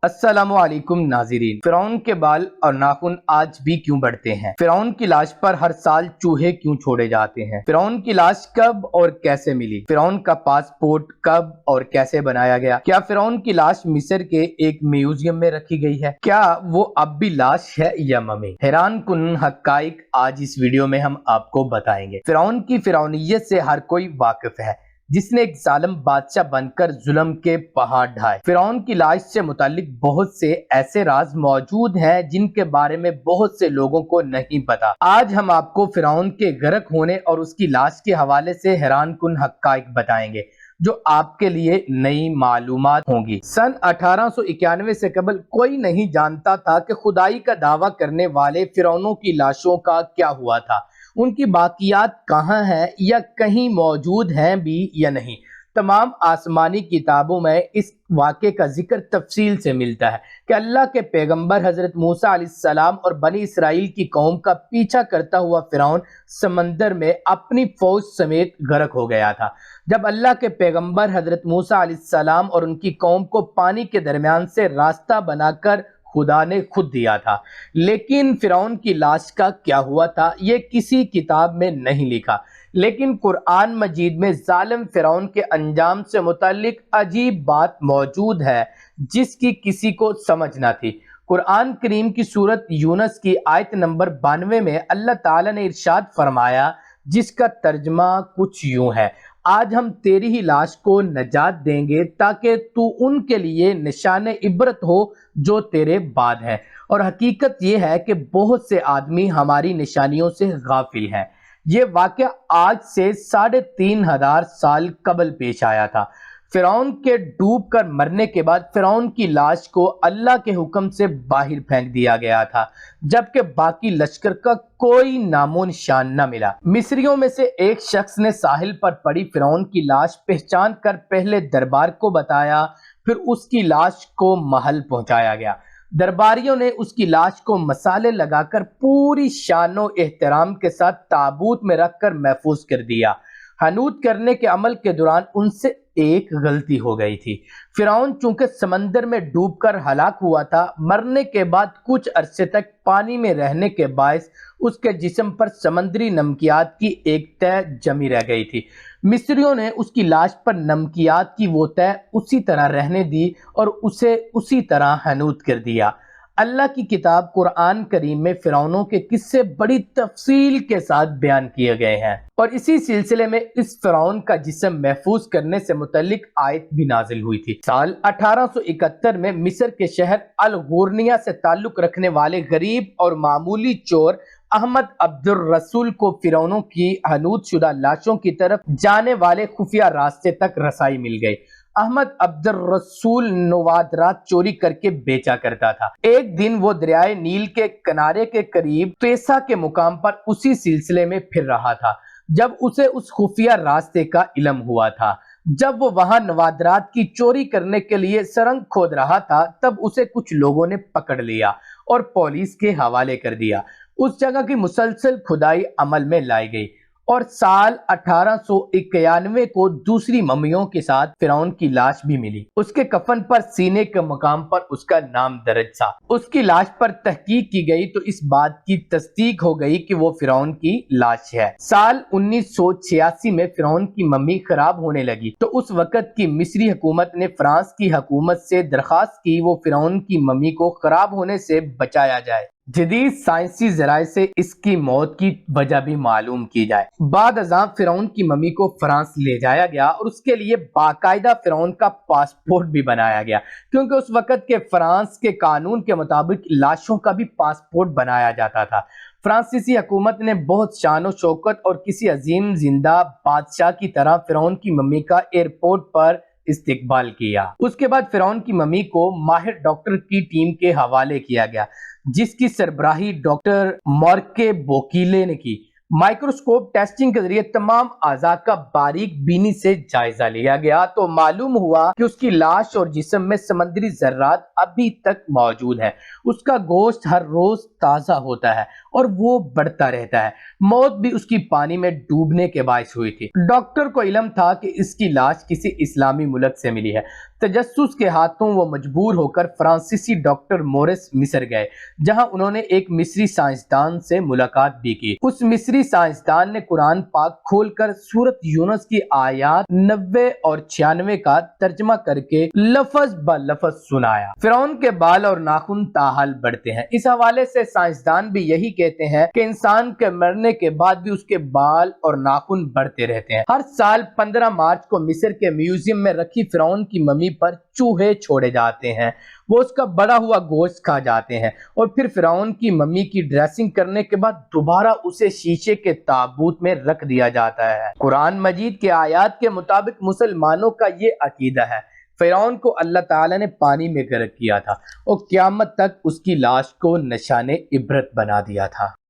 अस्सलामु अलैकुम नाज़रीन। फिरौन के बाल और नाखून आज भी क्यों बढ़ते हैं? फिरौन की लाश पर हर साल चूहे क्यों छोड़े जाते हैं? फिरौन की लाश कब और कैसे मिली? फिरौन का पासपोर्ट कब और कैसे बनाया गया? क्या फिरौन की लाश मिस्र के एक म्यूजियम में रखी गई है? क्या वो अब भी लाश है या ममी? हैरान कुन हक़ाइक़ आज इस वीडियो में हम आपको बताएंगे। फिरौन की फिरौनियत से हर कोई वाकिफ है, जिसने एक जालिम बादशाह बनकर जुल्म के पहाड़ ढाए। फिरौन की लाश से मुतालिक बहुत से ऐसे राज मौजूद हैं जिनके बारे में बहुत से लोगों को नहीं पता। आज हम आपको फिरौन के गर्क होने और उसकी लाश के हवाले से हैरान कुन हक़ाइक़ बताएंगे जो आपके लिए नई मालूमात होंगी। सन 1891 से कबल कोई नहीं जानता था कि खुदाई का दावा करने वाले फिरौनों की लाशों का क्या हुआ था, उनकी बाकियात कहाँ हैं या कहीं मौजूद हैं भी या नहीं। तमाम आसमानी किताबों में इस वाक़े का जिक्र तफसील से मिलता है कि अल्लाह के पैगंबर हजरत मूसा अलैहिस्सलाम और बनी इसराइल की कौम का पीछा करता हुआ फिरौन समंदर में अपनी फौज समेत गर्क हो गया था। जब अल्लाह के पैगंबर हजरत मूसा अलैहिस्सलाम और उनकी कौम को पानी के दरमियान से रास्ता बनाकर खुदा ने खुद दिया था, लेकिन फिरौन की लाश का क्या हुआ था ये किसी किताब में नहीं लिखा। लेकिन कुरान मजीद में जालिम फिरौन के अंजाम से मुतालिक अजीब बात मौजूद है जिसकी किसी को समझ ना थी। कुरान करीम की सूरत यूनुस की आयत नंबर 92 में अल्लाह ताला ने इरशाद फरमाया, जिसका तर्जमा कुछ यूं है, आज हम तेरी ही लाश को नजात देंगे ताकि तू उनके लिए निशान इबरत हो जो तेरे बाद है। और हकीकत यह है कि बहुत से आदमी हमारी निशानियों से गाफिल हैं। ये वाक़या आज से 3500 साल कबल पेश आया था। फिरौन के डूब कर मरने के बाद फिरौन की लाश को अल्लाह के हुक्म से बाहर फेंक दिया गया था, जबकि बाकी लश्कर का कोई नामो निशान न मिला। मिस्रियों में से एक शख्स ने साहिल पर पड़ी फिरौन की लाश पहचान कर पहले दरबार को बताया, फिर उसकी लाश को महल पहुंचाया गया। दरबारियों ने उसकी लाश को मसाले लगाकर पूरी शानो एहतराम के साथ ताबूत में रखकर महफूज कर दिया। हनूत करने के अमल के दौरान उनसे एक गलती हो गई थी। फिरौन चूंकि समंदर में डूबकर हलाक हुआ था, मरने के बाद कुछ अरसे तक पानी में रहने के बायस उसके जिस्म पर समंदरी नमकियात की एक तह जमी रह गई थी। मिस्रियों ने उसकी लाश पर नमकियात की वो तह उसी तरह रहने दी और उसे उसी तरह हनूत कर दिया। अल्लाह की किताब कुरान करीम में फिरौनों के किस्से बड़ी तफसील के साथ बयान किए गए हैं, और इसी सिलसिले में इस फिरौन का जिस्म महफूज करने से मुतल्लिक आयत भी नाजिल हुई थी। साल 1871 में मिस्र के शहर अल गुर्निया से ताल्लुक रखने वाले गरीब और मामूली चोर अहमद अब्दुल रसूल को फिरौनों की हनूत शुदा लाशों की तरफ जाने वाले खुफिया रास्ते तक रसाई मिल गई। अहमद अब्दुल रसूल नवादरात चोरी करके बेचा करता था। एक दिन वो दरियाए नील के किनारे के करीब पेसा के मुकाम पर उसी सिलसिले में फिर रहा था जब उसे उस खुफिया रास्ते का इल्म हुआ था। जब वो वहां नवादरात की चोरी करने के लिए सुरंग खोद रहा था, तब उसे कुछ लोगों ने पकड़ लिया और पुलिस के हवाले कर दिया। उस जगह की मुसलसल खुदाई अमल में लाई गई और साल 1891 को दूसरी मम्मियों के साथ फिरौन की लाश भी मिली। उसके कफन पर सीने के मकाम पर उसका नाम दर्ज था। उसकी लाश पर तहकीक की गई तो इस बात की तस्दीक हो गई कि वो फिरौन की लाश है। साल 1986 में फिरौन की मम्मी खराब होने लगी तो उस वक़्त की मिस्री हुकूमत ने फ्रांस की हुकूमत से दरखास्त की वो फिरौन की मम्मी को खराब होने से बचाया जाए। जदीद साइंसी जराए से इसकी मौत की वजह भी मालूम की जाए। बाद अज़ां फिरौन की मम्मी को फ्रांस ले जाया गया और उसके लिए बाकायदा फिरौन का पासपोर्ट भी बनाया गया, क्योंकि उस वक़्त के फ्रांस के कानून के मुताबिक लाशों का भी पासपोर्ट बनाया जाता था। फ्रांसीसी हुकूमत ने बहुत शान और शौकत और किसी अजीम जिंदा बादशाह की तरह फिरौन की मम्मी का एयरपोर्ट पर इस्तेकबाल किया। उसके बाद फिरौन की मम्मी को माहिर डॉक्टर की टीम के हवाले किया गया, जिसकी सरबराही डॉक्टर मॉर्के बोकीले ने की। माइक्रोस्कोप टेस्टिंग के जरिए तमाम आज़ा का बारीक बीनी से जायजा लिया गया तो मालूम हुआ कि उसकी लाश और जिस्म में समंदरी जर्रात अभी तक मौजूद है। उसका गोश्त हर रोज ताज़ा होता है और वो बढ़ता रहता है। मौत भी उसकी पानी में डूबने के बायस हुई थी। डॉक्टर को इल्म था कि इसकी लाश किसी इस्लामी मुल्क से मिली है, तजस्सुस के हाथों वो मजबूर होकर फ्रांसीसी डॉक्टर मोरिस मिस्र गए, जहां उन्होंने एक मिस्री साइंसदान से मुलाकात भी की। उस मिस्री साइंसदान ने कुरान पाक खोलकर सूरत यूनुस की आयत 90 और 96 का तर्जमा करके लफ्ज ब लफ्ज सुनाया। फिरौन के बाल और नाखून ताहाल बढ़ते हैं। इस हवाले से साइंसदान भी यही कहते हैं कि इंसान के मरने के बाद भी उसके बाल और नाखून बढ़ते रहते हैं। हर साल 15 मार्च को मिस्र के म्यूजियम में रखी फिरौन की मम्मी पर चूहे छोड़े जाते हैं। वो उसका बड़ा हुआ गोश्त खा जाते हैं और फिर फिरौन की मम्मी की ड्रेसिंग करने के बाद दोबारा उसे शीशे के ताबूत में रख दिया जाता है। कुरान मजीद के आयात के मुताबिक मुसलमानों का ये अकीदा है, फिरौन को अल्लाह ताला ने पानी में गर्क किया था और क़यामत तक उसकी लाश को निशाने इबरत बना दिया था।